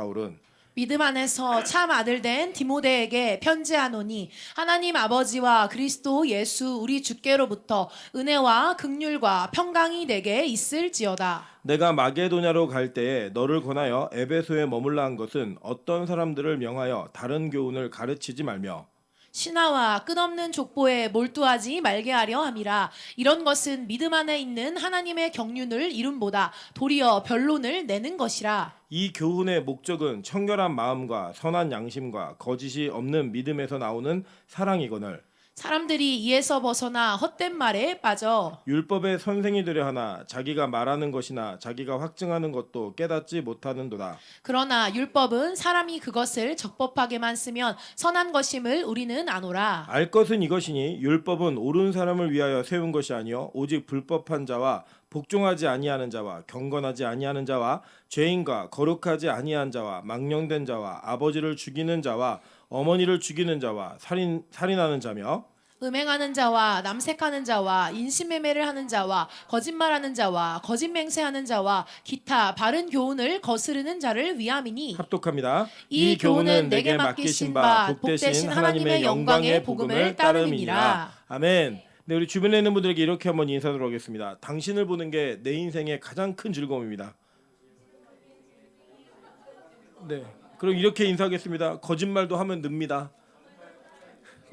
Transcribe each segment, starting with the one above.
바울은 믿음 안에서 참 아들 된 디모데에게 편지하노니 하나님 아버지와 그리스도 예수 우리 주께로부터 은혜와 긍휼과 평강이 내게 있을지어다. 내가 마게도냐로 갈 때에 너를 권하여 에베소에 머물라 한 것은 어떤 사람들을 명하여 다른 교훈을 가르치지 말며 신하와 끝없는 족보에 몰두하지 말게 하려 함이라. 이런 것은 믿음 안에 있는 하나님의 경륜을 이름보다 도리어 변론을 내는 것이라. 이 교훈의 목적은 청결한 마음과 선한 양심과 거짓이 없는 믿음에서 나오는 사랑이거늘 사람들이 이에서 벗어나 헛된 말에 빠져 율법의 선생이 되려 하나 자기가 말하는 것이나 자기가 확증하는 것도 깨닫지 못하는도다. 그러나 율법은 사람이 그것을 적법하게만 쓰면 선한 것임을 우리는 아노라. 알 것은 이것이니 율법은 옳은 사람을 위하여 세운 것이 아니요 오직 불법한 자와 복종하지 아니하는 자와 경건하지 아니하는 자와 죄인과 거룩하지 아니한 자와 망령된 자와 아버지를 죽이는 자와 어머니를 죽이는 자와 살인하는 자며 음행하는 자와 남색하는 자와 인신매매를 하는 자와 거짓말하는 자와 거짓맹세하는 자와 기타 바른 교훈을 거스르는 자를 위함이니 합독합니다. 이 교훈은 내게 맡기신 바 복되신 하나님의 영광의 복음을 따름이니라. 아멘. 네, 우리 주변에 있는 분들에게 이렇게 한번 인사드리도록 하겠습니다. 당신을 보는 게 내 인생의 가장 큰 즐거움입니다. 네, 그럼 이렇게 인사하겠습니다. 거짓말도 하면 늡니다.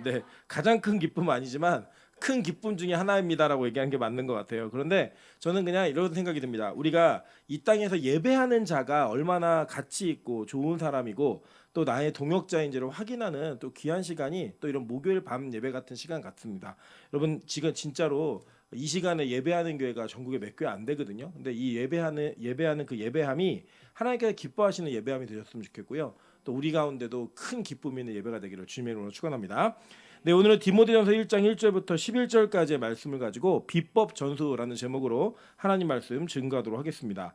네, 가장 큰 기쁨은 아니지만 큰 기쁨 중에 하나입니다라고 얘기하는 게 맞는 것 같아요. 그런데 저는 그냥 이런 생각이 듭니다. 우리가 이 땅에서 예배하는 자가 얼마나 가치 있고 좋은 사람이고 또 나의 동역자인지를 확인하는 또 귀한 시간이 또 이런 목요일 밤 예배 같은 시간 같습니다. 여러분 지금 진짜로 이 시간에 예배하는 교회가 전국에 몇 교회 안 되거든요. 근데 이 예배하는 그 예배함이 하나님께서 기뻐하시는 예배함이 되셨으면 좋겠고요. 또 우리 가운데도 큰 기쁨이 있는 예배가 되기를 주님의 이름으로 축원합니다. 네, 오늘은 디모데전서 1장 1절부터 11절까지의 말씀을 가지고 비법 전수라는 제목으로 하나님 말씀 증거하도록 하겠습니다.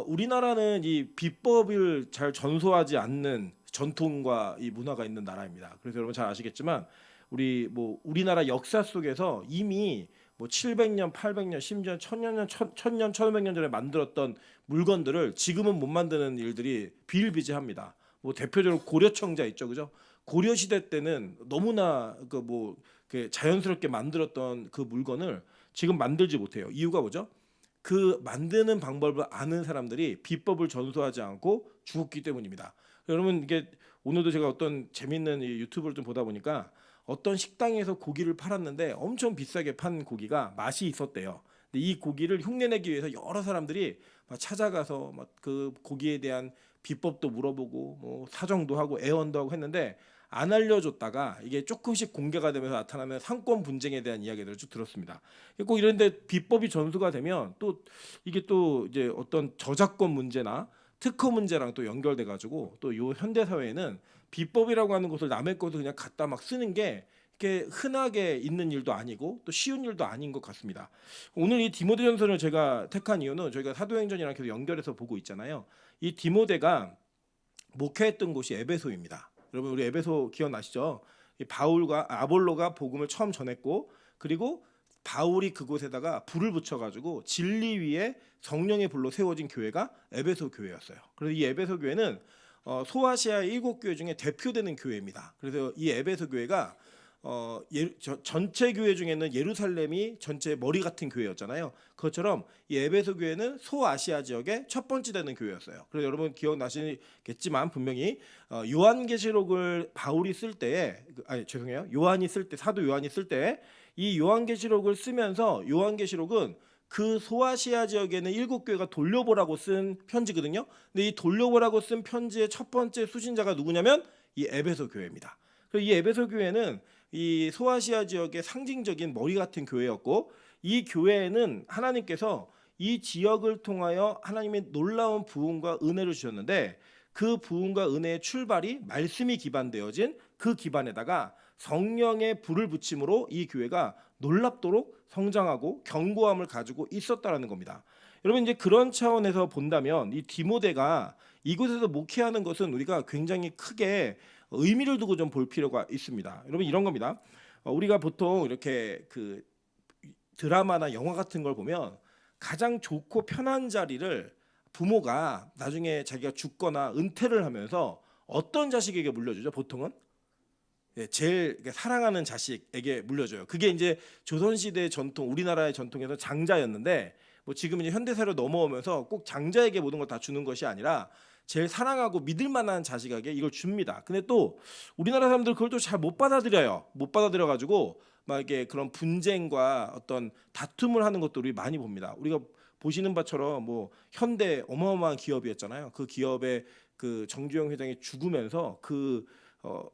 우리나라는 이 비법을 잘 전수하지 않는 전통과 이 문화가 있는 나라입니다. 그래서 여러분 잘 아시겠지만 우리나라 역사 속에서 이미 700년, 800년, 심지어 1000년, 1500년 전에 만들었던 물건들을 지금은 못 만드는 일들이 비일비재합니다. 대표적으로 고려청자 있죠, 그죠? 고려 시대 때는 너무나 자연스럽게 만들었던 그 물건을 지금 만들지 못해요. 이유가 뭐죠? 그 만드는 방법을 아는 사람들이 비법을 전수하지 않고 죽었기 때문입니다. 여러분 이게 오늘도 제가 어떤 재밌는 유튜브를 좀 보다 보니까 어떤 식당에서 고기를 팔았는데 엄청 비싸게 판 고기가 맛이 있었대요. 근데 이 고기를 흉내내기 위해서 여러 사람들이 막 찾아가서 막 그 고기에 대한 비법도 물어보고 사정도 하고 애원도 하고 했는데 안 알려줬다가 이게 조금씩 공개가 되면서 나타나는 상권 분쟁에 대한 이야기들을 쭉 들었습니다. 꼭 이런데 비법이 전수가 되면 또 이게 또 이제 어떤 저작권 문제나 특허 문제랑 또 연결돼 가지고 또 요 현대 사회에는 비법이라고 하는 것을 남의 것을 그냥 갖다 막 쓰는 게 이렇게 흔하게 있는 일도 아니고 또 쉬운 일도 아닌 것 같습니다. 오늘 이 디모데전서를 제가 택한 이유는 저희가 사도행전이랑 계속 연결해서 보고 있잖아요. 이 디모데가 목회했던 곳이 에베소입니다. 여러분 우리 에베소 기억나시죠? 이 바울과 아볼로가 복음을 처음 전했고 그리고 바울이 그곳에다가 불을 붙여가지고 진리 위에 성령의 불로 세워진 교회가 에베소 교회였어요. 그래서 이 에베소 교회는 소아시아의 7교회 중에 대표되는 교회입니다. 그래서 이 에베소 교회가 전체 교회 중에는 예루살렘이 전체 머리 같은 교회였잖아요. 그것처럼 이 에베소 교회는 소아시아 지역의 첫 번째 되는 교회였어요. 그래서 여러분 기억나시겠지만 분명히 요한계시록을 바울이 쓸 때에 요한이 쓸 때 사도 요한이 쓸 때 이 요한계시록을 쓰면서 요한계시록은 그 소아시아 지역에는 7교회가 돌려보라고 쓴 편지거든요. 근데 이 돌려보라고 쓴 편지의 첫 번째 수신자가 누구냐면 이 에베소 교회입니다. 그래서 이 에베소 교회는 이 소아시아 지역의 상징적인 머리 같은 교회였고 이 교회에는 하나님께서 이 지역을 통하여 하나님의 놀라운 부흥과 은혜를 주셨는데 그 부흥과 은혜의 출발이 말씀이 기반되어진 그 기반에다가 성령의 불을 붙임으로 이 교회가 놀랍도록 성장하고 견고함을 가지고 있었다라는 겁니다. 여러분 이제 그런 차원에서 본다면 이 디모데가 이곳에서 목회하는 것은 우리가 굉장히 크게 의미를 두고 좀 볼 필요가 있습니다. 여러분 이런 겁니다. 우리가 보통 이렇게 그 드라마나 영화 같은 걸 보면 가장 좋고 편한 자리를 부모가 나중에 자기가 죽거나 은퇴를 하면서 어떤 자식에게 물려주죠? 보통은 제일 사랑하는 자식에게 물려줘요. 그게 이제 조선시대 전통, 우리나라의 전통에서 장자였는데 뭐 지금 이제 현대사로 넘어오면서 꼭 장자에게 모든 걸 다 주는 것이 아니라 제일 사랑하고 믿을 만한 자식에게 이걸 줍니다. 근데 또 우리나라 사람들 그걸 또 잘 못 받아들여요. 못 받아들여 가지고 막 이게 그런 분쟁과 어떤 다툼을 하는 것도 우리 많이 봅니다. 우리가 보시는 바처럼 뭐 현대 어마어마한 기업이었잖아요. 그 기업의 그 정주영 회장이 죽으면서 그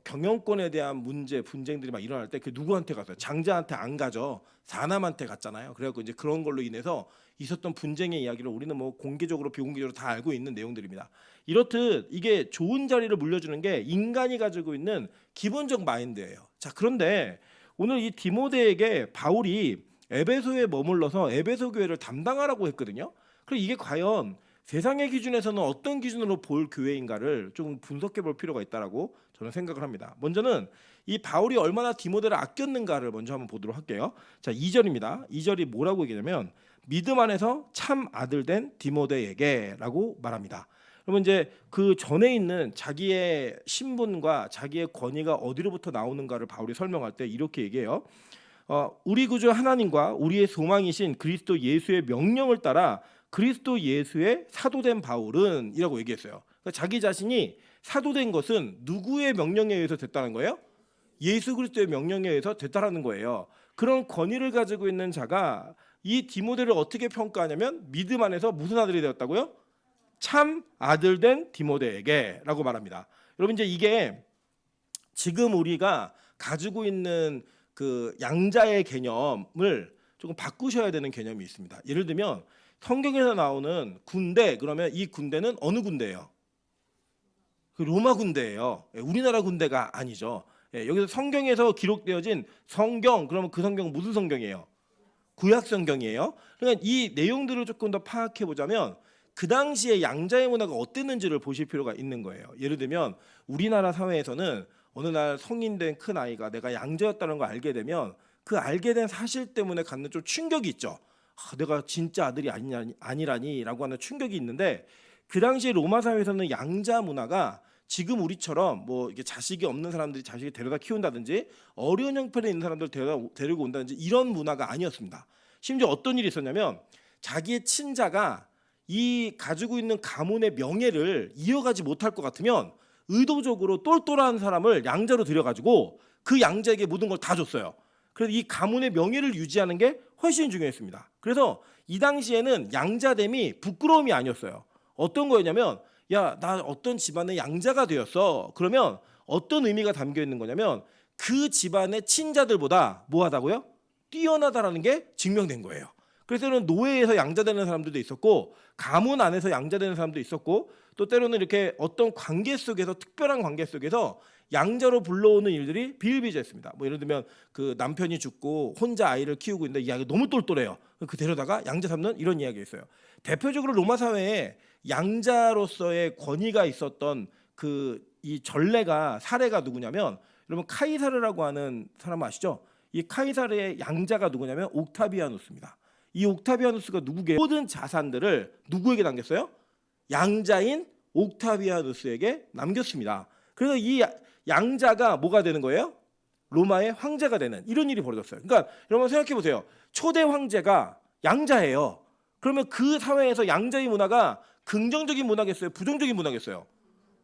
경영권에 대한 문제 분쟁들이 막 일어날 때 그 누구한테 갔어요? 장자한테 안 가죠. 사남한테 갔잖아요. 그래갖고 이제 그런 걸로 인해서 있었던 분쟁의 이야기를 우리는 뭐 공개적으로 비공개적으로 다 알고 있는 내용들입니다. 이렇듯 이게 좋은 자리를 물려주는 게 인간이 가지고 있는 기본적 마인드예요. 자, 그런데 오늘 이 디모데에게 바울이 에베소에 머물러서 에베소 교회를 담당하라고 했거든요. 그럼 이게 과연 세상의 기준에서는 어떤 기준으로 볼 교회인가를 조금 분석해 볼 필요가 있다라고 저는 생각을 합니다. 먼저는 이 바울이 얼마나 디모데를 아꼈는가를 먼저 한번 보도록 할게요. 자, 2절입니다. 2절이 뭐라고 얘기냐면 믿음 안에서 참 아들 된 디모데에게라고 말합니다. 그러면 이제 그 전에 있는 자기의 신분과 자기의 권위가 어디로부터 나오는가를 바울이 설명할 때 이렇게 얘기해요. 우리 구주 하나님과 우리의 소망이신 그리스도 예수의 명령을 따라 그리스도 예수의 사도된 바울은 이라고 얘기했어요. 그러니까 자기 자신이 사도된 것은 누구의 명령에 의해서 됐다는 거예요? 예수 그리스도의 명령에 의해서 됐다라는 거예요. 그런 권위를 가지고 있는 자가 이 디모데를 어떻게 평가하냐면 믿음 안에서 무슨 아들이 되었다고요? 참 아들 된 디모데에게라고 말합니다. 여러분 이제 이게 지금 우리가 가지고 있는 그 양자의 개념을 조금 바꾸셔야 되는 개념이 있습니다. 예를 들면 성경에서 나오는 군대 그러면 이 군대는 어느 군대예요? 그 로마 군대예요. 우리나라 군대가 아니죠. 여기서 성경에서 기록되어진 성경 그러면 그 성경은 무슨 성경이에요? 구약 성경이에요. 그러니까 이 내용들을 조금 더 파악해 보자면 그 당시에 양자의 문화가 어땠는지를 보실 필요가 있는 거예요. 예를 들면 우리나라 사회에서는 어느 날 성인 된 큰 아이가 내가 양자였다는 걸 알게 되면 그 알게 된 사실 때문에 갖는 좀 충격이 있죠. 내가 진짜 아들이 아니라니라고 하는 충격이 있는데 그 당시 로마 사회에서는 양자 문화가 지금 우리처럼 뭐 이게 자식이 없는 사람들이 자식을 데려다 키운다든지 어려운 형편에 있는 사람들 데리고 온다든지 이런 문화가 아니었습니다. 심지어 어떤 일이 있었냐면 자기의 친자가 이 가지고 있는 가문의 명예를 이어가지 못할 것 같으면 의도적으로 똘똘한 사람을 양자로 들여가지고 그 양자에게 모든 걸 다 줬어요. 그래서 이 가문의 명예를 유지하는 게 훨씬 중요했습니다. 그래서 이 당시에는 양자됨이 부끄러움이 아니었어요. 어떤 거였냐면 야, 나 어떤 집안의 양자가 되었어. 그러면 어떤 의미가 담겨 있는 거냐면 그 집안의 친자들보다 뭐하다고요? 뛰어나다라는 게 증명된 거예요. 그래서는 노예에서 양자되는 사람들도 있었고 가문 안에서 양자되는 사람도 있었고 또 때로는 이렇게 어떤 관계 속에서 특별한 관계 속에서 양자로 불러오는 일들이 비일비재했습니다. 뭐 예를 들면 그 남편이 죽고 혼자 아이를 키우고 있는데 이 아이가 너무 똘똘해요. 그 데려다가 양자 삼는 이런 이야기가 있어요. 대표적으로 로마 사회에 양자로서의 권위가 있었던 그 이 전례가 사례가 누구냐면 여러분 카이사르라고 하는 사람 아시죠? 이 카이사르의 양자가 누구냐면 옥타비아누스입니다. 이 옥타비아누스가 누구게 모든 자산들을 누구에게 남겼어요? 양자인 옥타비아누스에게 남겼습니다. 그래서 이 양자가 뭐가 되는 거예요? 로마의 황제가 되는 이런 일이 벌어졌어요. 그러니까 여러분 생각해 보세요. 초대 황제가 양자예요. 그러면 그 사회에서 양자의 문화가 긍정적인 문화겠어요? 부정적인 문화겠어요?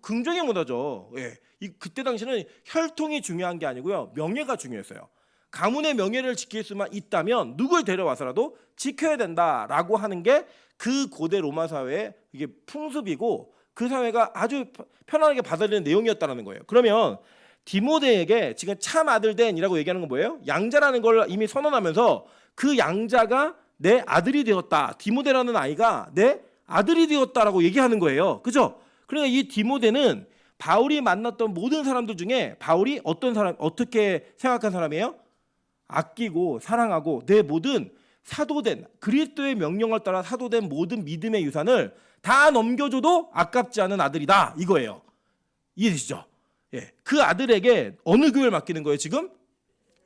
긍정의 문화죠. 예. 그때 당시는 혈통이 중요한 게 아니고요. 명예가 중요했어요. 가문의 명예를 지킬 수만 있다면 누굴 데려와서라도 지켜야 된다라고 하는 게 그 고대 로마 사회의 이게 풍습이고 그 사회가 아주 편안하게 받아들이는 내용이었다는 거예요. 그러면 디모데에게 지금 참 아들 된이라고 얘기하는 건 뭐예요? 양자라는 걸 이미 선언하면서 그 양자가 내 아들이 되었다. 디모데라는 아이가 내 아들이 되었다라고 얘기하는 거예요. 그죠? 그러니까 이 디모데는 바울이 만났던 모든 사람들 중에 바울이 어떻게 생각한 사람이에요? 아끼고 사랑하고 내 모든 사도된 그리스도의 명령을 따라 사도된 모든 믿음의 유산을 다 넘겨줘도 아깝지 않은 아들이다 이거예요. 이해되시죠? 예, 그 아들에게 어느 교회를 맡기는 거예요 지금?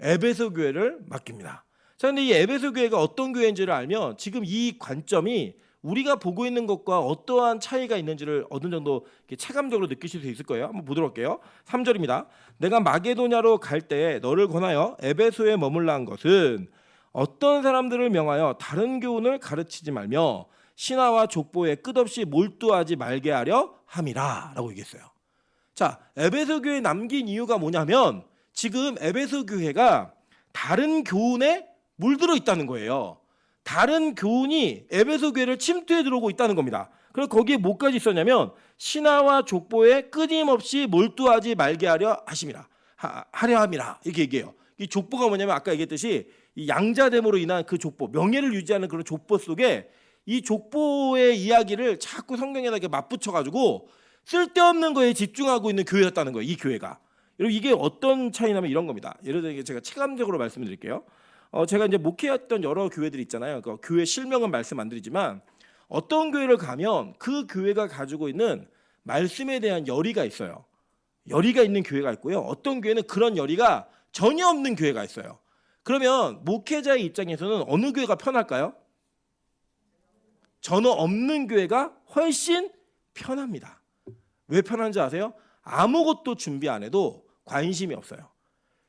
에베소 교회를 맡깁니다. 자, 근데 이 에베소 교회가 어떤 교회인지를 알면 지금 이 관점이 우리가 보고 있는 것과 어떠한 차이가 있는지를 어느 정도 이렇게 체감적으로 느끼실 수 있을 거예요. 한번 보도록 할게요. 3절입니다. 내가 마게도냐로 갈 때 너를 권하여 에베소에 머물라 한 것은 어떤 사람들을 명하여 다른 교훈을 가르치지 말며 신화와 족보에 끝없이 몰두하지 말게 하려 함이라 라고 얘기했어요. 자, 에베소 교회에 남긴 이유가 뭐냐면 지금 에베소 교회가 다른 교훈에 물들어 있다는 거예요. 다른 교훈이 에베소 교회를 침투해 들어오고 있다는 겁니다. 그래서 거기에 뭐까지 있었냐면 신화와 족보에 끊임없이 몰두하지 말게 하려 함이라 이렇게 얘기해요. 이 족보가 뭐냐면 아까 얘기했듯이 이 양자됨으로 인한 그 족보, 명예를 유지하는 그런 족보 속에 이 족보의 이야기를 자꾸 성경에다 이렇게 맞붙여가지고 쓸데없는 거에 집중하고 있는 교회였다는 거예요. 이 교회가. 여러분 이게 어떤 차이냐면 이런 겁니다. 예를 들어 제가 체감적으로 말씀드릴게요. 제가 이제 목회했던 여러 교회들 있잖아요. 그 교회 실명은 말씀 안 드리지만 어떤 교회를 가면 그 교회가 가지고 있는 말씀에 대한 열의가 있어요. 열의가 있는 교회가 있고요. 어떤 교회는 그런 열의가 전혀 없는 교회가 있어요. 그러면 목회자의 입장에서는 어느 교회가 편할까요? 전혀 없는 교회가 훨씬 편합니다. 왜 편한지 아세요? 아무것도 준비 안 해도 관심이 없어요.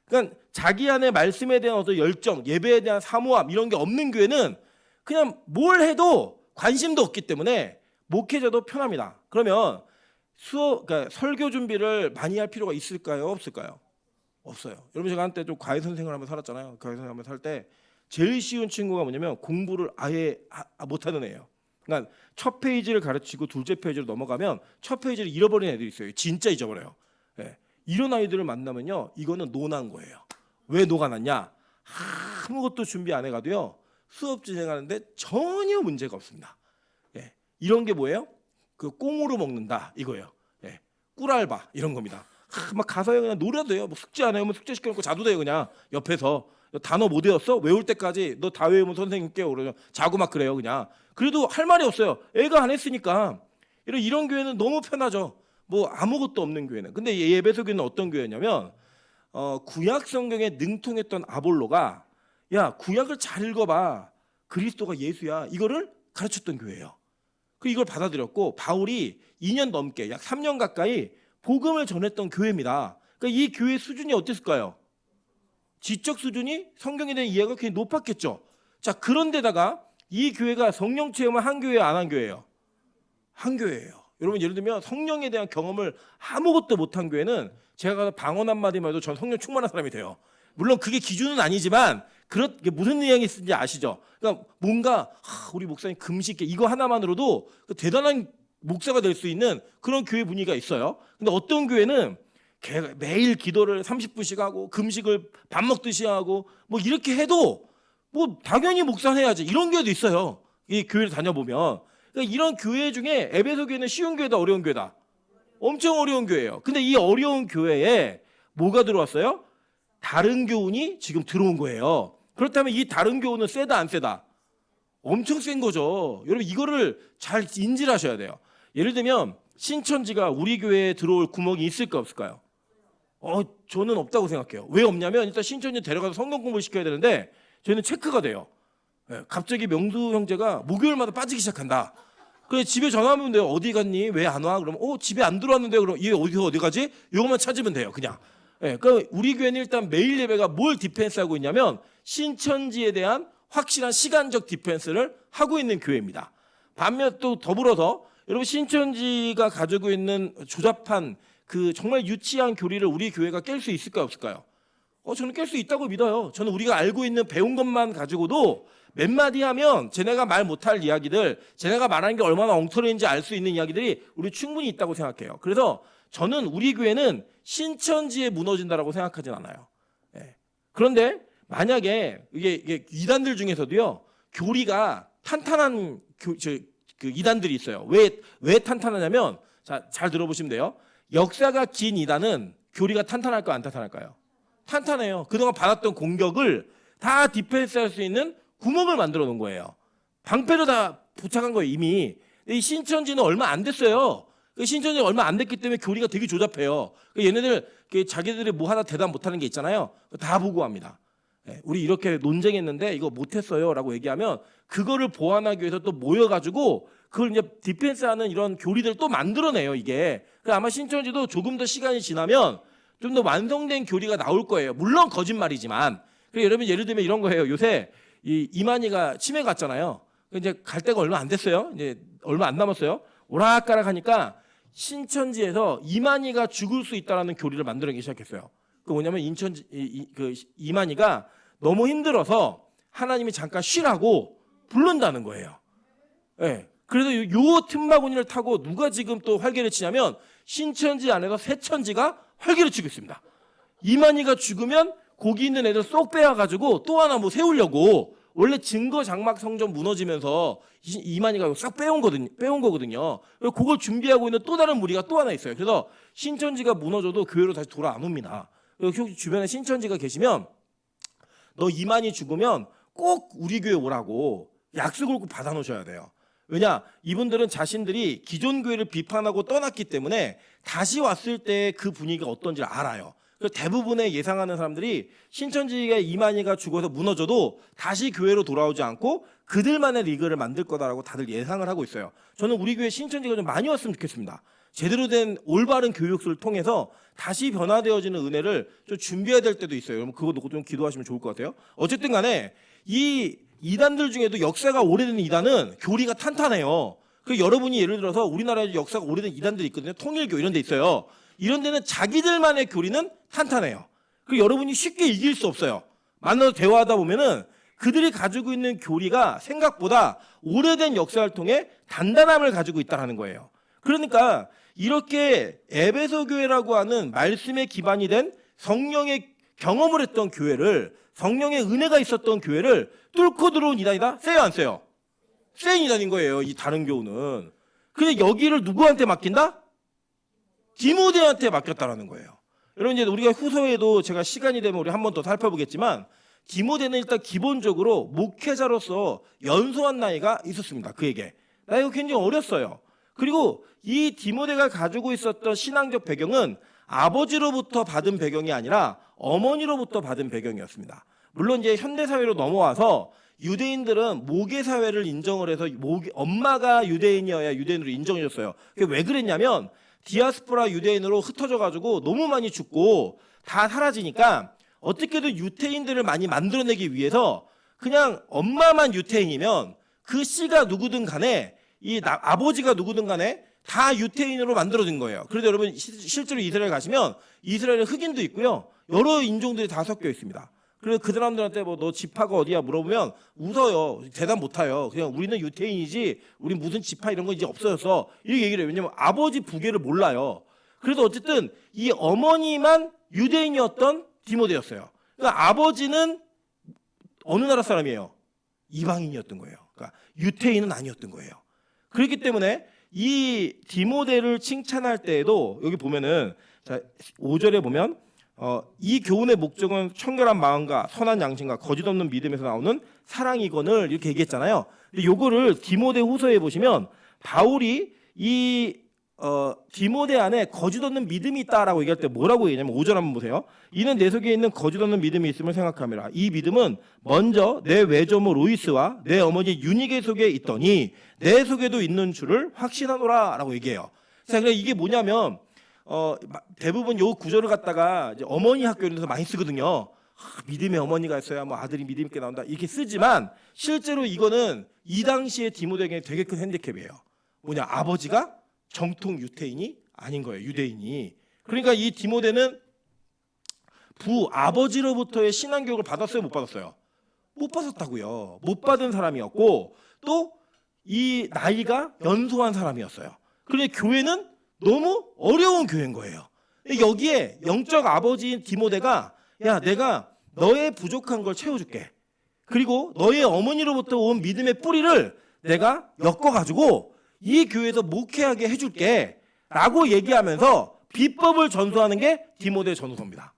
그러니까 자기 안에 말씀에 대한 어떤 열정, 예배에 대한 사모함 이런 게 없는 교회는 그냥 뭘 해도 관심도 없기 때문에 목회자도 편합니다. 그러면 그러니까 설교 준비를 많이 할 필요가 있을까요? 없을까요? 없어요. 여러분 제가 한때 좀 과외 선생을 한번 살았잖아요. 과외 선생 한번 살 때 제일 쉬운 친구가 뭐냐면 공부를 아예 못하는 애예요. 그러니까 첫 페이지를 가르치고 둘째 페이지로 넘어가면 첫 페이지를 잃어버린 애들이 있어요. 진짜 잊어버려요. 네. 이런 아이들을 만나면요, 이거는 노난 거예요. 왜 노가 났냐? 아무것도 준비 안 해가도요 수업 진행하는데 전혀 문제가 없습니다. 예. 이런 게 뭐예요? 그 꽁으로 먹는다 이거예요. 예. 꿀알바 이런 겁니다. 막 가서 그냥 놀아도 돼요. 뭐 숙제 안 해오면 숙제 시켜놓고 자도 돼요. 그냥 옆에서 단어 못 외웠어? 외울 때까지 너 다 외우면 선생님께 그러죠. 자고 막 그래요. 그냥 그래도 할 말이 없어요. 애가 안 했으니까. 이런 교회는 너무 편하죠. 뭐 아무것도 없는 교회는. 근데 에베소 교회는 어떤 교회냐면 구약 성경에 능통했던 아볼로가 야 구약을 잘 읽어봐. 그리스도가 예수야. 이거를 가르쳤던 교회예요. 이걸 받아들였고 바울이 2년 넘게 약 3년 가까이 복음을 전했던 교회입니다. 그러니까 이 교회 수준이 어땠을까요? 지적 수준이 성경에 대한 이해가 굉장히 높았겠죠. 자, 그런데다가 이 교회가 성령 체험을 한 교회예요, 안 한 교회예요? 한 교회예요. 여러분 예를 들면 성령에 대한 경험을 아무것도 못한 교회는 제가 가서 방언 한마디만 해도 전 성령 충만한 사람이 돼요. 물론 그게 기준은 아니지만 그게 무슨 의향이 있는지 아시죠? 그러니까 뭔가 우리 목사님 금식 이거 하나만으로도 대단한 목사가 될 수 있는 그런 교회 분위기가 있어요. 근데 어떤 교회는 매일 기도를 30분씩 하고 금식을 밥 먹듯이 하고 뭐 이렇게 해도 뭐 당연히 목사 해야지 이런 교회도 있어요. 이 교회를 다녀보면 그러니까 이런 교회 중에 에베소 교회는 쉬운 교회다 어려운 교회다? 엄청 어려운 교회예요. 근데 이 어려운 교회에 뭐가 들어왔어요? 다른 교훈이 지금 들어온 거예요. 그렇다면 이 다른 교훈은 세다 안 세다? 엄청 센 거죠. 여러분 이거를 잘 인지를 하셔야 돼요. 예를 들면 신천지가 우리 교회에 들어올 구멍이 있을까 없을까요? 저는 없다고 생각해요. 왜 없냐면 일단 신천지 데려가서 성경 공부를 시켜야 되는데 저희는 체크가 돼요. 갑자기 명수 형제가 목요일마다 빠지기 시작한다. 그래 집에 전화하면 돼요. 어디 갔니? 왜 안 와? 그러면 집에 안 들어왔는데요. 그럼 얘 어디 가지? 이것만 찾으면 돼요. 그냥. 그러니까 우리 교회는 일단 매일 예배가 뭘 디펜스하고 있냐면 신천지에 대한 확실한 시간적 디펜스를 하고 있는 교회입니다. 반면 또 더불어서 여러분 신천지가 가지고 있는 조잡한 그 정말 유치한 교리를 우리 교회가 깰 수 있을까요 없을까요? 저는 깰 수 있다고 믿어요. 저는 우리가 알고 있는 배운 것만 가지고도 몇 마디 하면 쟤네가 말 못할 이야기들, 쟤네가 말하는 게 얼마나 엉터리인지 알 수 있는 이야기들이 우리 충분히 있다고 생각해요. 그래서 저는 우리 교회는 신천지에 무너진다라고 생각하진 않아요. 그런데 만약에 이게 이단들 중에서도요 교리가 탄탄한 그 이단들이 있어요. 왜 탄탄하냐면 잘 들어보시면 돼요. 역사가 긴 이단은 교리가 탄탄할까요 안 탄탄할까요? 탄탄해요. 그동안 받았던 공격을 다 디펜스할 수 있는 구멍을 만들어 놓은 거예요. 방패로 다 부착한 거예요 이미. 이 신천지는 얼마 안 됐어요. 신천지는 얼마 안 됐기 때문에 교리가 되게 조잡해요. 얘네들 자기들이 뭐 하나 대답 못하는 게 있잖아요. 다 보고합니다. 우리 이렇게 논쟁했는데 이거 못했어요라고 얘기하면 그거를 보완하기 위해서 또 모여가지고 그걸 이제 디펜스하는 이런 교리들을 또 만들어내요. 이게 아마 신천지도 조금 더 시간이 지나면 좀 더 완성된 교리가 나올 거예요. 물론 거짓말이지만. 여러분 예를 들면 이런 거예요. 요새 이만희가 치매 갔잖아요. 이제 갈 데가 얼마 안 됐어요. 이제 얼마 안 남았어요. 오락가락 하니까 신천지에서 이만희가 죽을 수 있다라는 교리를 만들어내기 시작했어요. 그 뭐냐면 이만희가 너무 힘들어서 하나님이 잠깐 쉬라고 부른다는 거예요. 네. 그래서 요 틈바구니를 타고 누가 지금 또 활개를 치냐면 신천지 안에서 새천지가 활개를 치고 있습니다. 이만희가 죽으면 거기 있는 애들 쏙 빼와가지고 또 하나 뭐 세우려고 원래 증거 장막 성전 무너지면서 이만희가 싹 빼온 거거든요. 그걸 준비하고 있는 또 다른 무리가 또 하나 있어요. 그래서 신천지가 무너져도 교회로 다시 돌아 안 옵니다. 혹시 주변에 신천지가 계시면 너 이만희 죽으면 꼭 우리 교회 오라고 약속을 꼭 받아놓으셔야 돼요. 왜냐? 이분들은 자신들이 기존 교회를 비판하고 떠났기 때문에 다시 왔을 때 그 분위기가 어떤지 알아요. 대부분의 예상하는 사람들이 신천지의 이만희가 죽어서 무너져도 다시 교회로 돌아오지 않고 그들만의 리그를 만들 거다라고 다들 예상을 하고 있어요. 저는 우리 교회 신천지가 좀 많이 왔으면 좋겠습니다. 제대로 된 올바른 교육을 통해서 다시 변화되어지는 은혜를 좀 준비해야 될 때도 있어요. 여러분 그거 놓고 좀 기도하시면 좋을 것 같아요. 어쨌든 간에 이 이단들 중에도 역사가 오래된 이단은 교리가 탄탄해요. 여러분이 예를 들어서 우리나라에 역사가 오래된 이단들이 있거든요. 통일교 이런 데 있어요. 이런 데는 자기들만의 교리는 탄탄해요. 여러분이 쉽게 이길 수 없어요. 만나서 대화하다 보면은 그들이 가지고 있는 교리가 생각보다 오래된 역사를 통해 단단함을 가지고 있다는 거예요. 그러니까 이렇게 에베소 교회라고 하는 말씀에 기반이 된 성령의 경험을 했던 교회를 성령의 은혜가 있었던 교회를 뚫고 들어온 이단이다? 세요 안 세요? 센 이단인 거예요. 이 다른 교우는. 근데 여기를 누구한테 맡긴다? 디모데한테 맡겼다라는 거예요. 여러분 이제 우리가 후서에도 제가 시간이 되면 우리 한 번 더 살펴보겠지만 디모데는 일단 기본적으로 목회자로서 연소한 나이가 있었습니다. 그에게 나이가 굉장히 어렸어요. 그리고 이 디모데가 가지고 있었던 신앙적 배경은 아버지로부터 받은 배경이 아니라 어머니로부터 받은 배경이었습니다. 물론 이제 현대 사회로 넘어와서 유대인들은 모계 사회를 인정을 해서 엄마가 유대인이어야 유대인으로 인정해줬어요. 그게 왜 그랬냐면 디아스포라 유대인으로 흩어져 가지고 너무 많이 죽고 다 사라지니까 어떻게든 유태인들을 많이 만들어내기 위해서 그냥 엄마만 유태인이면 그 씨가 누구든 간에 아버지가 누구든 간에 다 유태인으로 만들어진 거예요. 그래서 여러분 실제로 이스라엘 가시면 이스라엘에 흑인도 있고요. 여러 인종들이 다 섞여 있습니다. 그래서 그 사람들한테 뭐 너 지파가 어디야 물어보면 웃어요. 대답 못해요. 그냥 우리는 유태인이지 우리 무슨 지파 이런 거 이제 없어졌어. 이렇게 얘기를 해요. 왜냐면 아버지 부계를 몰라요. 그래서 어쨌든 이 어머니만 유대인이었던 디모데였어요. 그러니까 아버지는 어느 나라 사람이에요? 이방인이었던 거예요. 그러니까 유태인은 아니었던 거예요. 그렇기 때문에 이 디모데를 칭찬할 때에도 여기 보면은 자 5절에 보면 이 교훈의 목적은 청결한 마음과 선한 양심과 거짓 없는 믿음에서 나오는 사랑이거늘 이렇게 얘기했잖아요. 근데 요거를 디모데 후서에 보시면 바울이 이 디모데 안에 거짓 없는 믿음이 있다라고 얘기할 때 뭐라고 얘기하냐면 5절 한번 보세요. 이는 내 속에 있는 거짓 없는 믿음이 있음을 생각함이라. 이 믿음은 먼저 내 외조모 로이스와 내 어머니 유니게 속에 있더니 내 속에도 있는 줄을 확신하노라라고 얘기해요. 자, 그래 이게 뭐냐면 대부분 요 구절을 갖다가 이제 어머니 학교 이런 데서 많이 쓰거든요. 믿음의 어머니가 있어야 뭐 아들이 믿음 있게 나온다 이렇게 쓰지만 실제로 이거는 이 당시에 디모데에게 되게 큰 핸디캡이에요. 뭐냐 아버지가 정통 유태인이 아닌 거예요. 유대인이. 그러니까 이 디모데는 아버지로부터의 신앙교육을 받았어요? 못 받았어요? 못 받았다고요. 못 받은 사람이었고 또 이 나이가 연소한 사람이었어요. 그런데 교회는 너무 어려운 교회인 거예요. 여기에 영적 아버지인 디모데가 야 내가 너의 부족한 걸 채워줄게. 그리고 너의 어머니로부터 온 믿음의 뿌리를 내가 엮어가지고 이 교회에서 목회하게 해줄게 라고 얘기하면서 비법을 전수하는 게 디모데 전후서입니다.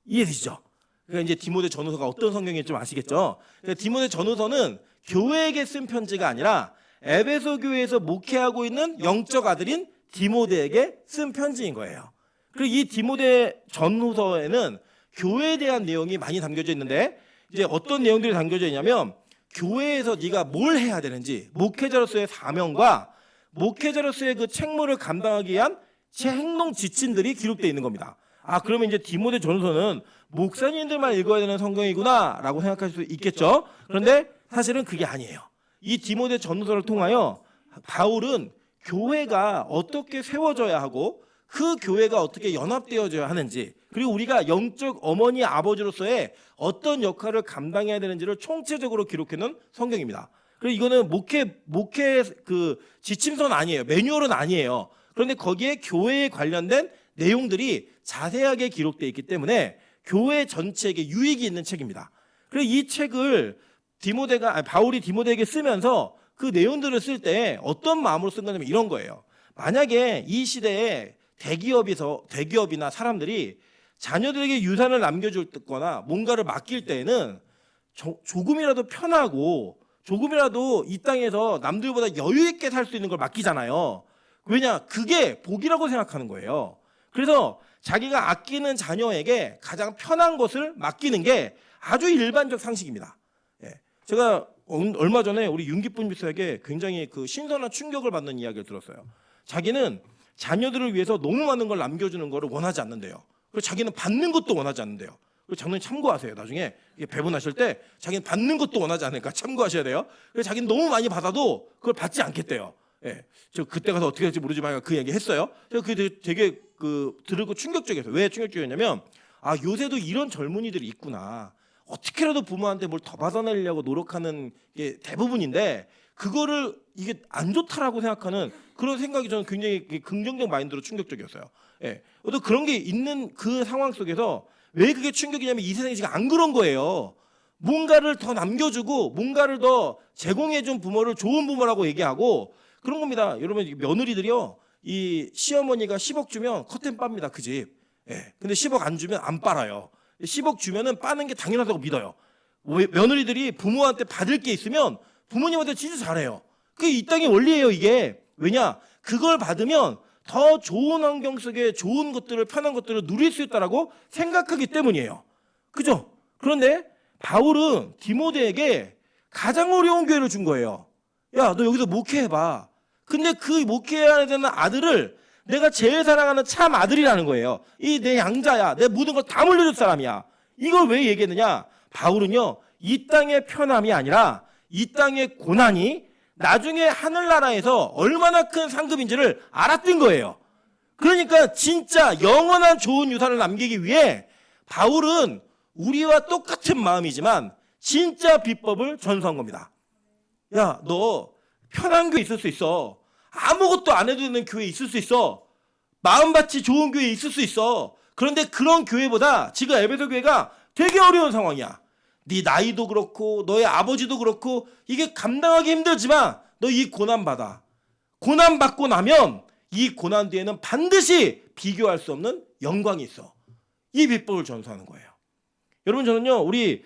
이해되시죠? 그러니까 이제 디모데 전후서가 어떤 성경인지 좀 아시겠죠? 디모데 전후서는 교회에게 쓴 편지가 아니라 에베소 교회에서 목회하고 있는 영적 아들인 디모데에게 쓴 편지인 거예요. 그리고 이 디모데 전후서에는 교회에 대한 내용이 많이 담겨져 있는데 이제 어떤 내용들이 담겨져 있냐면 교회에서 네가 뭘 해야 되는지, 목회자로서의 사명과 목회자로서의 그 책무를 감당하기 위한 제 행동 지침들이 기록되어 있는 겁니다. 아, 그러면 이제 디모데 전서는 목사님들만 읽어야 되는 성경이구나라고 생각할 수 있겠죠. 그런데 사실은 그게 아니에요. 이 디모데 전서를 통하여 바울은 교회가 어떻게 세워져야 하고 그 교회가 어떻게 연합되어져야 하는지, 그리고 우리가 영적 어머니 아버지로서의 어떤 역할을 감당해야 되는지를 총체적으로 기록해놓은 성경입니다. 그리고 이거는 목회 그 지침서는 아니에요. 매뉴얼은 아니에요. 그런데 거기에 교회에 관련된 내용들이 자세하게 기록되어 있기 때문에 교회 전체에게 유익이 있는 책입니다. 그리고 이 책을 바울이 디모데에게 쓰면서 그 내용들을 쓸 때 어떤 마음으로 쓴 거냐면 이런 거예요. 만약에 이 시대에 대기업이나 사람들이 자녀들에게 유산을 남겨줄 거나 뭔가를 맡길 때에는 조금이라도 편하고 조금이라도 이 땅에서 남들보다 여유 있게 살 수 있는 걸 맡기잖아요. 왜냐? 그게 복이라고 생각하는 거예요. 그래서 자기가 아끼는 자녀에게 가장 편한 것을 맡기는 게 아주 일반적 상식입니다. 제가 얼마 전에 우리 윤기쁨 집사에게 굉장히 그 신선한 충격을 받는 이야기를 들었어요. 자기는 자녀들을 위해서 너무 많은 걸 남겨주는 거를 원하지 않는데요. 그리고 자기는 받는 것도 원하지 않는데요. 그리고 장로님 참고하세요. 나중에 배분하실 때 자기는 받는 것도 원하지 않으니까 참고하셔야 돼요. 그래서 자기는 너무 많이 받아도 그걸 받지 않겠대요. 저 그때 가서 어떻게 할지 모르지만 그 얘기 했어요. 제가 그게 되게 들고 충격적이었어요. 왜 충격적이었냐면 요새도 이런 젊은이들이 있구나. 어떻게라도 부모한테 뭘 더 받아내려고 노력하는 게 대부분인데 그거를 이게 안 좋다라고 생각하는 그런 생각이 저는 굉장히 긍정적 마인드로 충격적이었어요. 또 그런 게 있는 그 상황 속에서 왜 그게 충격이냐면 이 세상이 지금 안 그런 거예요. 뭔가를 더 남겨주고 뭔가를 더 제공해준 부모를 좋은 부모라고 얘기하고 그런 겁니다. 여러분 며느리들이요. 이 시어머니가 10억 주면 커튼 빱니다. 그 집. 근데 10억 안 주면 안 빨아요. 10억 주면은 빠는 게 당연하다고 믿어요. 며느리들이 부모한테 받을 게 있으면 부모님한테 진짜 잘해요. 그게 이 땅의 원리예요, 이게. 왜냐? 그걸 받으면 더 좋은 환경 속에 좋은 것들을, 편한 것들을 누릴 수 있다라고 생각하기 때문이에요. 그죠? 그런데 바울은 디모데에게 가장 어려운 기회를 준 거예요. 야, 너 여기서 목회해봐. 근데 그 목회해야 되는 아들을 내가 제일 사랑하는 참 아들이라는 거예요. 이 내 양자야. 내 모든 걸 다 물려줄 사람이야. 이걸 왜 얘기했느냐? 바울은요, 이 땅의 편함이 아니라 이 땅의 고난이 나중에 하늘나라에서 얼마나 큰 상급인지를 알았던 거예요. 그러니까 진짜 영원한 좋은 유산을 남기기 위해 바울은 우리와 똑같은 마음이지만 진짜 비법을 전수한 겁니다. 야, 너 편한 교회 있을 수 있어. 아무것도 안 해도 되는 교회 있을 수 있어. 마음밭이 좋은 교회 있을 수 있어. 그런데 그런 교회보다 지금 에베소 교회가 되게 어려운 상황이야. 네 나이도 그렇고 너의 아버지도 그렇고 이게 감당하기 힘들지만 너 이 고난 받아. 고난 받고 나면 이 고난 뒤에는 반드시 비교할 수 없는 영광이 있어. 이 비법을 전수하는 거예요. 여러분 저는요 우리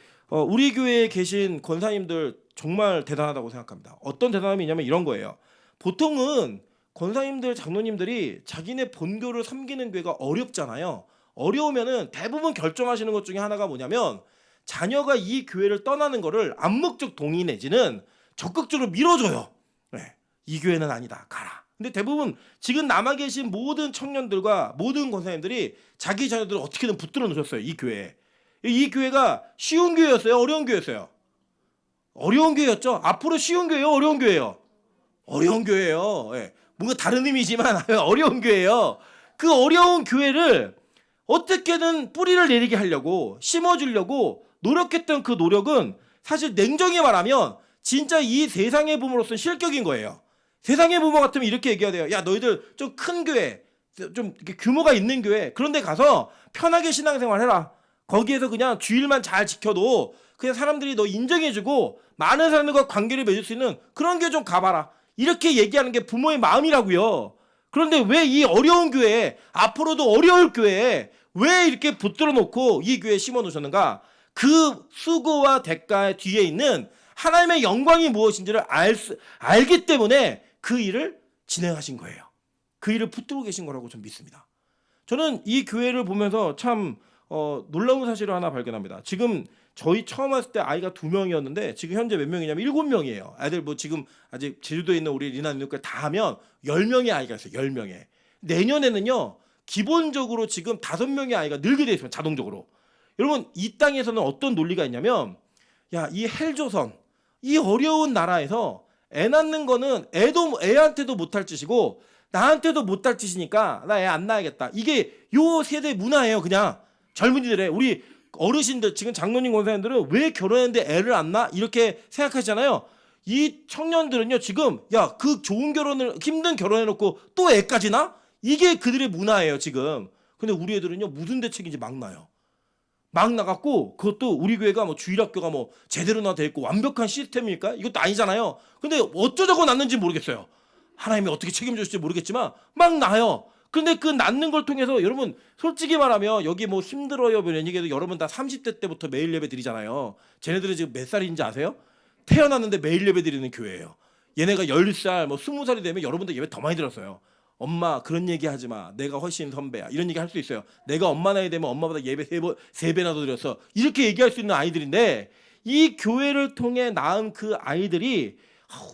교회에 계신 권사님들 정말 대단하다고 생각합니다. 어떤 대단함이냐면 이런 거예요. 보통은 권사님들, 장로님들이 자기네 본교를 섬기는 교회가 어렵잖아요. 어려우면은 대부분 결정하시는 것 중에 하나가 뭐냐면 자녀가 이 교회를 떠나는 거를 암묵적 동의 내지는 적극적으로 밀어줘요. 이 교회는 아니다. 가라. 근데 대부분 지금 남아 계신 모든 청년들과 모든 권사님들이 자기 자녀들을 어떻게든 붙들어 놓으셨어요. 이 교회에. 이 교회가 쉬운 교회였어요? 어려운 교회였어요? 어려운 교회였죠. 앞으로 쉬운 교회요? 어려운 교회요? 어려운 교회예요. 뭔가 다른 의미지만 어려운 교회예요. 그 어려운 교회를 어떻게든 뿌리를 내리게 하려고 심어주려고 노력했던 그 노력은 사실 냉정히 말하면 진짜 이 세상의 부모로서는 실격인 거예요. 세상의 부모 같으면 이렇게 얘기해야 돼요. 야, 너희들 좀 큰 교회, 좀 이렇게 규모가 있는 교회 그런 데 가서 편하게 신앙생활 해라. 거기에서 그냥 주일만 잘 지켜도 그냥 사람들이 너 인정해주고 많은 사람들과 관계를 맺을 수 있는 그런 교회 좀 가봐라. 이렇게 얘기하는 게 부모의 마음이라고요. 그런데 왜 이 어려운 교회에 앞으로도 어려울 교회에 왜 이렇게 붙들어 놓고 이 교회에 심어 놓으셨는가? 그 수고와 대가의 뒤에 있는 하나님의 영광이 무엇인지를 알기 때문에 그 일을 진행하신 거예요. 그 일을 붙들고 계신 거라고 좀 믿습니다. 저는 이 교회를 보면서 참 놀라운 사실을 하나 발견합니다. 지금 저희 처음 왔을 때 아이가 2명이었는데 지금 현재 몇 명이냐면 7명이에요. 아이들 뭐 지금 아직 제주도에 있는 우리 리나 누님까지 다 하면 10명의 아이가 있어요. 10명에. 내년에는요. 기본적으로 지금 5명의 아이가 늘게 돼 있으면 자동적으로. 여러분 이 땅에서는 어떤 논리가 있냐면 야, 이 헬조선 이 어려운 나라에서 애 낳는 거는 애한테도 못할 짓이고 나한테도 못할 짓이니까 나 애 안 낳아야겠다. 이게 요 세대 문화예요. 그냥 젊은이들의 우리 어르신들 지금 장로님 권사님들은 왜 결혼했는데 애를 안 낳아? 이렇게 생각하잖아요. 이 청년들은요 지금 야, 그 좋은 결혼을 힘든 결혼해놓고 또 애까지 낳아? 이게 그들의 문화예요 지금. 근데 우리 애들은요 무슨 대책인지 막 나요. 막 나갔고 그것도 우리 교회가 뭐 주일학교가 뭐 제대로 돼 있고 완벽한 시스템일까? 이것도 아니잖아요. 근데 어쩌자고 낳는지 모르겠어요. 하나님이 어떻게 책임져 줄지 모르겠지만 막 나요. 근데 그 낳는 걸 통해서 여러분 솔직히 말하면 여기 뭐 힘들어요 이런 얘기해도 여러분 다 30대 때부터 매일 예배 드리잖아요. 쟤네들은 지금 몇 살인지 아세요? 태어났는데 매일 예배 드리는 교회예요. 얘네가 10살 뭐 20살이 되면 여러분들 예배 더 많이 들었어요. 엄마 그런 얘기 하지 마. 내가 훨씬 선배야. 이런 얘기 할 수 있어요. 내가 엄마 나이 되면 엄마보다 예배 3배나 더 드렸어. 이렇게 얘기할 수 있는 아이들인데 이 교회를 통해 낳은 그 아이들이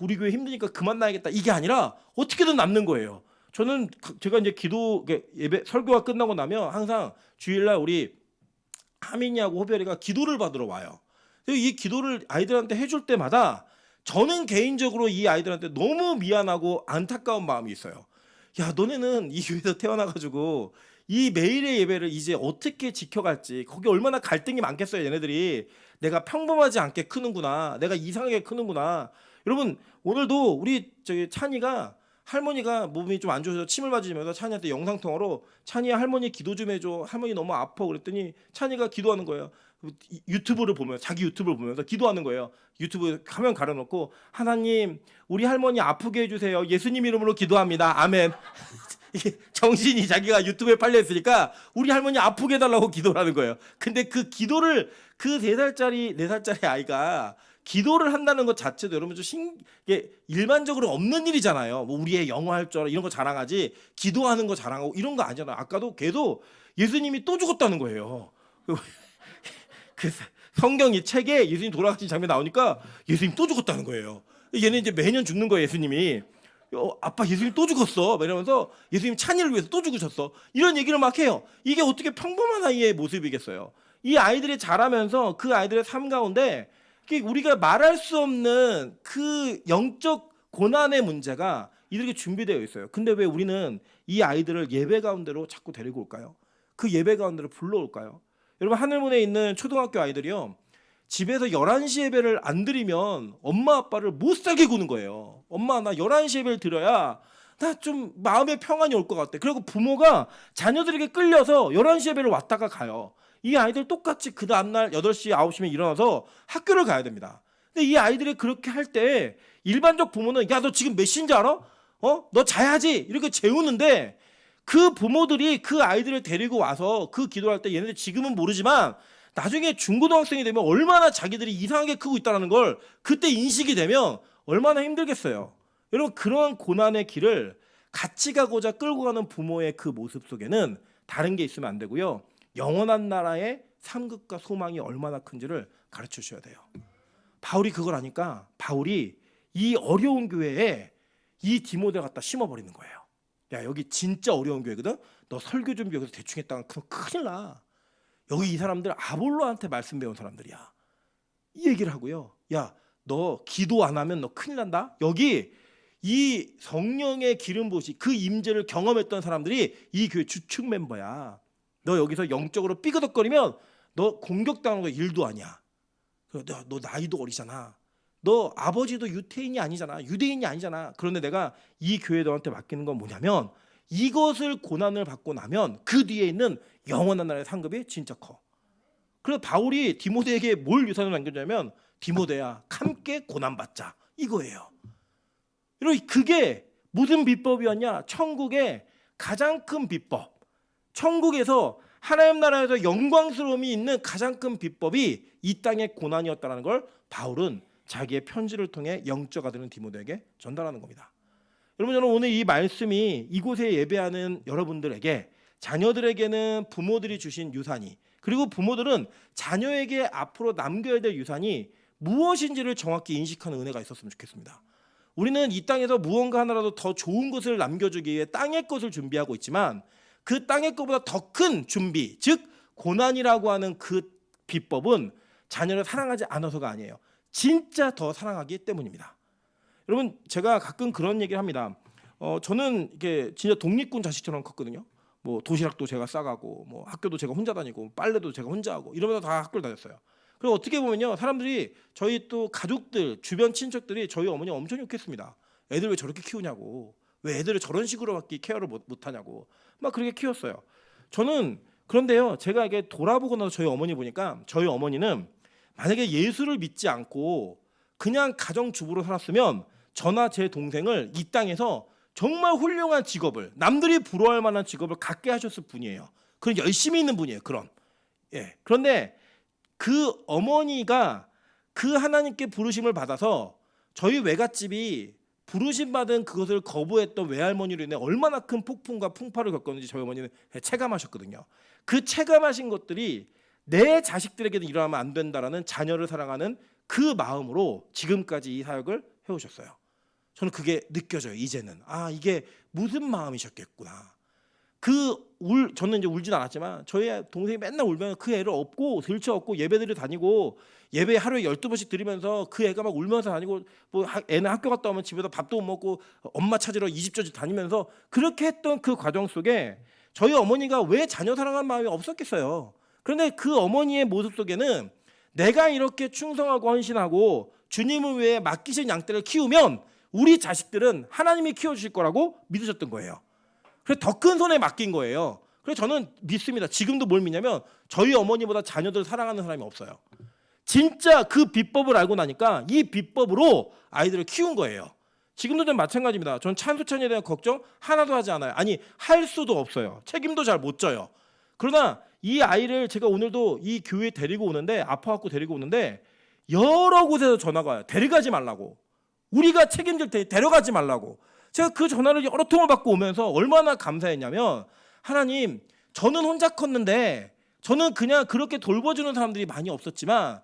우리 교회 힘드니까 그만 나야겠다. 이게 아니라 어떻게든 남는 거예요. 저는 제가 이제 예배 설교가 끝나고 나면 항상 주일날 우리 하민이하고 호별이가 기도를 받으러 와요. 이 기도를 아이들한테 해줄 때마다 저는 개인적으로 이 아이들한테 너무 미안하고 안타까운 마음이 있어요. 야, 너네는 이 교회에서 태어나가지고 이 매일의 예배를 이제 어떻게 지켜갈지 거기 얼마나 갈등이 많겠어요. 얘네들이 내가 평범하지 않게 크는구나, 내가 이상하게 크는구나. 여러분 오늘도 우리 저기 찬이가 할머니가 몸이 좀 안 좋아서 침을 맞으면서 찬이한테 영상통화로 찬이야 할머니 기도 좀 해줘. 할머니 너무 아파. 그랬더니 찬이가 기도하는 거예요. 유튜브를 보면서 자기 유튜브를 보면서 기도하는 거예요. 유튜브 화면 가려놓고 하나님 우리 할머니 아프게 해주세요. 예수님 이름으로 기도합니다. 아멘. 이게 정신이 자기가 유튜브에 팔려 있으니까 우리 할머니 아프게 해달라고 기도를 하는 거예요. 근데 그 기도를 그 4살짜리 아이가 기도를 한다는 것 자체도 여러분 좀 이게 일반적으로 없는 일이잖아요. 뭐 우리의 영어 할 줄 알아 이런 거 자랑하지 기도하는 거 자랑하고 이런 거 아니잖아요. 아까도 걔도 예수님이 또 죽었다는 거예요. 그 성경이 책에 예수님 돌아가신 장면 나오니까 예수님 또 죽었다는 거예요. 얘는 이제 매년 죽는 거예요. 예수님이 아빠 예수님 또 죽었어 이러면서 예수님 찬이를 위해서 또 죽으셨어 이런 얘기를 막 해요. 이게 어떻게 평범한 아이의 모습이겠어요. 이 아이들이 자라면서 그 아이들의 삶 가운데 우리가 말할 수 없는 그 영적 고난의 문제가 이들에게 준비되어 있어요. 근데 왜 우리는 이 아이들을 예배 가운데로 자꾸 데리고 올까요? 그 예배 가운데로 불러올까요? 여러분 하늘문에 있는 초등학교 아이들이요, 집에서 11시 예배를 안 드리면 엄마 아빠를 못 살게 구는 거예요. 엄마 나 11시 예배를 드려야 나 좀 마음의 평안이 올 것 같아. 그리고 부모가 자녀들에게 끌려서 11시 예배를 왔다가 가요. 이 아이들 똑같이 그 다음날 8시 9시면 일어나서 학교를 가야 됩니다. 근데 이 아이들이 그렇게 할 때 일반적 부모는 야 너 지금 몇 시인지 알아? 너 자야지 이렇게 재우는데 그 부모들이 그 아이들을 데리고 와서 그 기도할 때 얘네들 지금은 모르지만 나중에 중고등학생이 되면 얼마나 자기들이 이상하게 크고 있다는 걸 그때 인식이 되면 얼마나 힘들겠어요. 여러분 그러한 고난의 길을 같이 가고자 끌고 가는 부모의 그 모습 속에는 다른 게 있으면 안 되고요. 영원한 나라의 상급과 소망이 얼마나 큰지를 가르쳐 주셔야 돼요. 바울이 그걸 아니까 바울이 이 어려운 교회에 이 디모데를 갖다 심어버리는 거예요. 야 여기 진짜 어려운 교회거든. 너 설교 준비 여기서 대충 했다가 큰일 나. 여기 이 사람들 아볼로한테 말씀 배운 사람들이야. 이 얘기를 하고요. 야 너 기도 안 하면 너 큰일 난다. 여기 이 성령의 기름 부으시 그 임재를 경험했던 사람들이 이 교회 주축 멤버야. 너 여기서 영적으로 삐그덕거리면 너 공격당하는 거 일도 아니야. 너 나이도 어리잖아. 너 아버지도 유태인이 아니잖아. 유대인이 아니잖아. 그런데 내가 이 교회 너한테 맡기는 건 뭐냐면 이것을 고난을 받고 나면 그 뒤에 있는 영원한 나라의 상급이 진짜 커. 그래서 바울이 디모데에게 뭘 유산을 남겨주냐면 디모데야 함께 고난받자 이거예요. 여러분 그게 무슨 비법이었냐? 천국의 가장 큰 비법. 천국에서 하나님 나라에서 영광스러움이 있는 가장 큰 비법이 이 땅의 고난이었다는 걸 바울은 자기의 편지를 통해 영적 아들인 디모데에게 전달하는 겁니다. 여러분 저는 오늘 이 말씀이 이곳에 예배하는 여러분들에게 자녀들에게는 부모들이 주신 유산이 그리고 부모들은 자녀에게 앞으로 남겨야 될 유산이 무엇인지를 정확히 인식하는 은혜가 있었으면 좋겠습니다. 우리는 이 땅에서 무언가 하나라도 더 좋은 것을 남겨주기 위해 땅의 것을 준비하고 있지만 그 땅의 것보다 더 큰 준비, 즉 고난이라고 하는 그 비법은 자녀를 사랑하지 않아서가 아니에요. 진짜 더 사랑하기 때문입니다. 여러분, 제가 가끔 그런 얘기를 합니다. 저는 이게 진짜 독립군 자식처럼 컸거든요. 뭐 도시락도 제가 싸가고, 뭐 학교도 제가 혼자 다니고, 빨래도 제가 혼자 하고 이러면서 다 학교를 다녔어요. 그리고 어떻게 보면요, 사람들이 저희 또 가족들, 주변 친척들이 저희 어머니 엄청 욕했습니다. 애들 왜 저렇게 키우냐고, 왜 애들을 저런 식으로밖에 케어를 못하냐고 막 그렇게 키웠어요. 저는 그런데요, 제가 이게 돌아보고 나서 저희 어머니 보니까 저희 어머니는 만약에 예수를 믿지 않고 그냥 가정주부로 살았으면 저나 제 동생을 이 땅에서 정말 훌륭한 직업을, 남들이 부러워할 만한 직업을 갖게 하셨을 분이에요. 그런 열심히 있는 분이에요. 그런데 그 어머니가 그 하나님께 부르심을 받아서 저희 외갓집이 부르심 받은 그것을 거부했던 외할머니로 인해 얼마나 큰 폭풍과 풍파를 겪었는지 저희 어머니는 체감하셨거든요. 그 체감하신 것들이 내 자식들에게도 일어나면 안 된다라는 자녀를 사랑하는 그 마음으로 지금까지 이 사역을 해오셨어요. 저는 그게 느껴져요. 이제는 이게 무슨 마음이셨겠구나. 저는 이제 울진 않았지만 저희 동생이 맨날 울면 그 애를 업고 들쳐업고 예배들을 다니고 예배 하루에 12번씩 드리면서 그 애가 막 울면서 다니고, 뭐 애는 학교 갔다 오면 집에서 밥도 못 먹고 엄마 찾으러 이 집 저 집 다니면서 그렇게 했던 그 과정 속에 저희 어머니가 왜 자녀 사랑하는 마음이 없었겠어요. 그런데 그 어머니의 모습 속에는 내가 이렇게 충성하고 헌신하고 주님을 위해 맡기신 양떼를 키우면 우리 자식들은 하나님이 키워주실 거라고 믿으셨던 거예요. 그래서 더 큰 손에 맡긴 거예요. 그래서 저는 믿습니다. 지금도 뭘 믿냐면 저희 어머니보다 자녀들을 사랑하는 사람이 없어요. 진짜 그 비법을 알고 나니까 이 비법으로 아이들을 키운 거예요. 지금도 좀 마찬가지입니다. 전 찬수찬에 대한 걱정 하나도 하지 않아요. 아니, 할 수도 없어요. 책임도 잘 못 져요. 그러나 이 아이를 제가 오늘도 이 교회에 데리고 오는데, 아파갖고 데리고 오는데 여러 곳에서 전화가 와요. 데려가지 말라고. 우리가 책임질 테니 데려가지 말라고. 제가 그 전화를 여러 통을 받고 오면서 얼마나 감사했냐면, 하나님, 저는 혼자 컸는데 저는 그냥 그렇게 돌봐주는 사람들이 많이 없었지만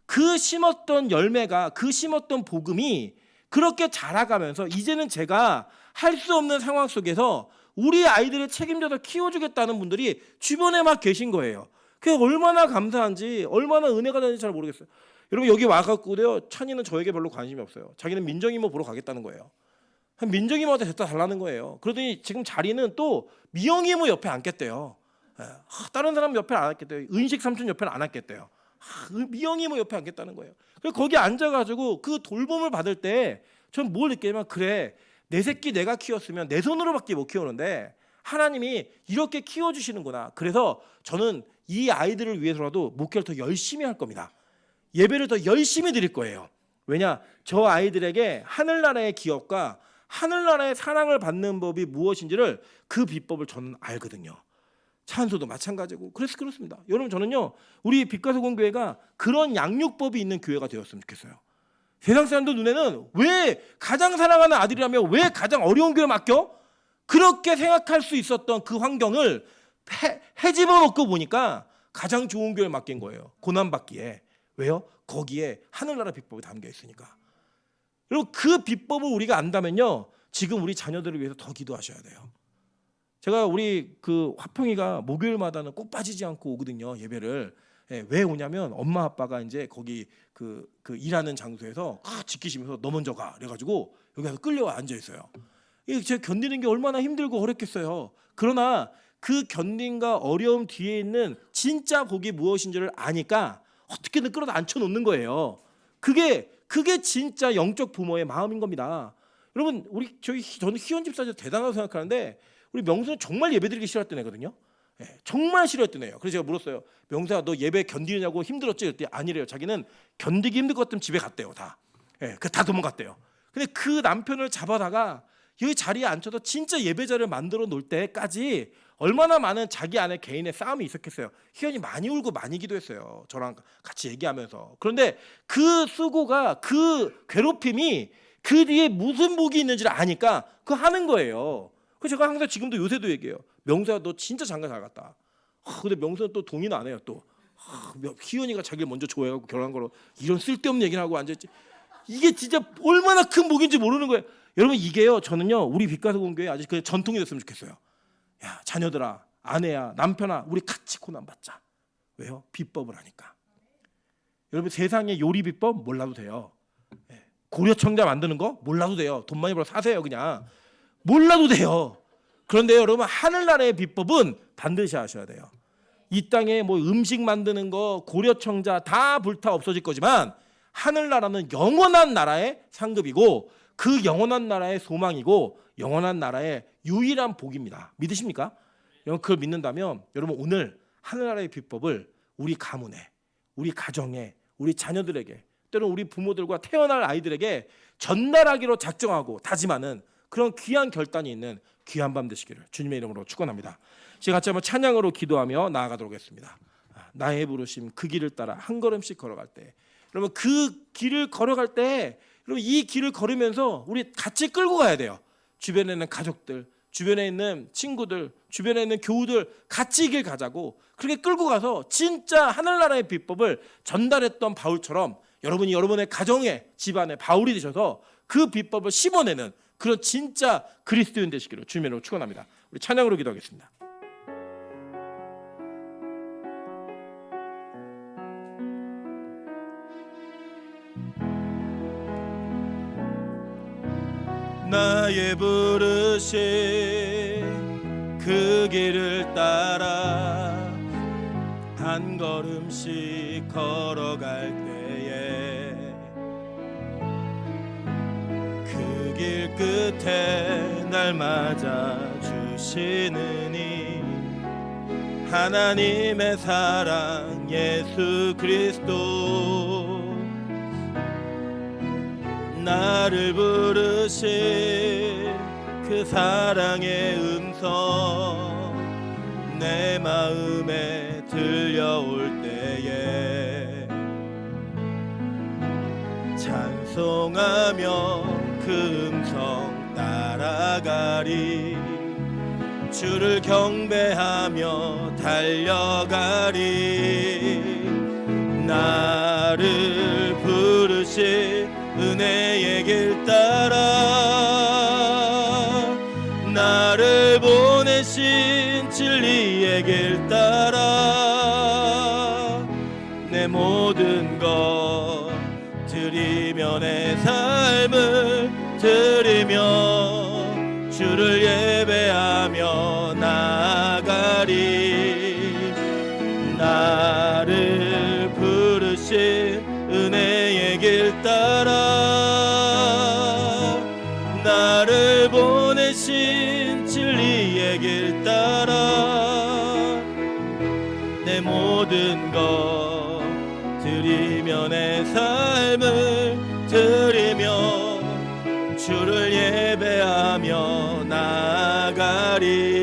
그 심었던 열매가, 그 심었던 복음이 그렇게 자라가면서 이제는 제가 할 수 없는 상황 속에서 우리 아이들을 책임져서 키워주겠다는 분들이 주변에 막 계신 거예요. 그게 얼마나 감사한지, 얼마나 은혜가 되는지 잘 모르겠어요. 여러분, 여기 와갖고요, 찬이는 저에게 별로 관심이 없어요. 자기는 민정이모 보러 가겠다는 거예요. 민정이모한테 됐다 달라는 거예요. 그러더니 지금 자리는 또 미영이모 옆에 앉겠대요. 다른 사람 옆에 안 앉겠대요. 은식 삼촌 옆에는 안 앉겠대요. 미영이모 옆에 앉겠다는 거예요. 그래서 거기 앉아가지고 그 돌봄을 받을 때 전 뭘 느끼냐면, 그래, 내 새끼 내가 키웠으면 내 손으로밖에 못 키우는데 하나님이 이렇게 키워주시는구나. 그래서 저는 이 아이들을 위해서라도 목회를 더 열심히 할 겁니다. 예배를 더 열심히 드릴 거예요. 왜냐? 저 아이들에게 하늘나라의 기업과 하늘나라의 사랑을 받는 법이 무엇인지를, 그 비법을 저는 알거든요. 찬소도 마찬가지고. 그래서 그렇습니다. 여러분, 저는요, 우리 빛과소금교회가 그런 양육법이 있는 교회가 되었으면 좋겠어요. 세상 사람들 눈에는 왜 가장 사랑하는 아들이라며 왜 가장 어려운 교회 맡겨? 그렇게 생각할 수 있었던 그 환경을 헤집어 놓고 보니까 가장 좋은 교회 맡긴 거예요. 고난받기에. 왜요? 거기에 하늘나라 비법이 담겨 있으니까. 그리고 그 비법을 우리가 안다면요, 지금 우리 자녀들을 위해서 더 기도하셔야 돼요. 제가 우리 그 화평이가 목요일마다는 꼭 빠지지 않고 오거든요, 예배를. 왜 오냐면 엄마 아빠가 이제 거기 그 일하는 장소에서 지키시면서 너 먼저 가 그래가지고 여기 가서 끌려와 앉아 있어요. 이게 제가 견디는 게 얼마나 힘들고 어렵겠어요. 그러나 그 견딘과 어려움 뒤에 있는 진짜 복이 무엇인지를 아니까 어떻게든 끌어다 앉혀놓는 거예요. 그게 진짜 영적 부모의 마음인 겁니다. 여러분, 저는 희원 집사님 대단하다고 생각하는데, 우리 명수는 정말 예배드리기 싫어했던 애거든요. 정말 싫어했던 애예요. 그래서 제가 물었어요. 명수야, 너 예배 견디느냐고 힘들었지? 그랬더니 아니래요. 자기는 견디기 힘들 것 같으면 집에 갔대요. 다 도망갔대요. 근데 그 남편을 잡아다가 여기 자리에 앉혀서 진짜 예배자를 만들어 놓을 때까지 얼마나 많은 자기 안에 개인의 싸움이 있었겠어요. 희연이 많이 울고 많이 기도했어요. 저랑 같이 얘기하면서. 그런데 그 수고가, 그 괴롭힘이 그 뒤에 무슨 복이 있는지를 아니까 그거 하는 거예요. 그래서 제가 항상 지금도 요새도 얘기해요. 명수야, 너 진짜 장가 잘 갔다. 근데 명수는 또 동의는 안 해요. 또 희연이가 자기를 먼저 좋아해갖고 결혼한 거로 이런 쓸데없는 얘기를 하고 앉아있지. 이게 진짜 얼마나 큰 복인지 모르는 거예요. 여러분 이게요. 저는요 우리 빛가서 공교회 아직 그 전통이 됐으면 좋겠어요. 야 자녀들아, 아내야, 남편아, 우리 같이 고난 받자. 왜요? 비법을 하니까. 여러분 세상의 요리 비법 몰라도 돼요. 고려청자 만드는 거 몰라도 돼요. 돈 많이 벌어 사세요 그냥. 몰라도 돼요. 그런데 여러분 하늘나라의 비법은 반드시 아셔야 돼요. 이 땅에 뭐 음식 만드는 거 고려청자 다 불타 없어질 거지만 하늘나라는 영원한 나라의 상급이고 그 영원한 나라의 소망이고 영원한 나라의 유일한 복입니다. 믿으십니까? 여러분 그걸 믿는다면 여러분 오늘 하늘나라의 비법을 우리 가문에, 우리 가정에, 우리 자녀들에게, 때로는 우리 부모들과 태어날 아이들에게 전달하기로 작정하고 다짐하는 그런 귀한 결단이 있는 귀한 밤 되시기를 주님의 이름으로 축원합니다. 제가 같이 한번 찬양으로 기도하며 나아가도록 하겠습니다. 나의 부르심 그 길을 따라 한 걸음씩 걸어갈 때, 여러분 그 길을 걸어갈 때, 여러분 이 길을 걸으면서 우리 같이 끌고 가야 돼요. 주변에 있는 가족들, 주변에 있는 친구들, 주변에 있는 교우들 같이 이 길 가자고 그렇게 끌고 가서 진짜 하늘나라의 비법을 전달했던 바울처럼 여러분이 여러분의 가정에, 집안에 바울이 되셔서 그 비법을 씹어내는 그런 진짜 그리스도인 되시기를 주님의 이름으로 축원합니다. 우리 찬양으로 기도하겠습니다. 나의 부르심 그 길을 따라 한 걸음씩 걸어갈 때에 그 길 끝에 날 맞아 주시느니 하나님의 사랑 예수 그리스도 나를 부르신 그 사랑의 음성 내 마음에 들려올 때에 찬송하며 그 음성 따라가리 주를 경배하며 달려가리 나를 부르신 은혜의 길 따라 나를 보내신 진리의 길 따라 내 모든 것 드리며 내 삶을 드리며 주를 예배하며 나아가리 나를 부르신 은혜의 길 따라 나를 보내신 진리의 길 따라 내 모든 것 드리며 내 삶을 드리며 주를 예배하며 나아가리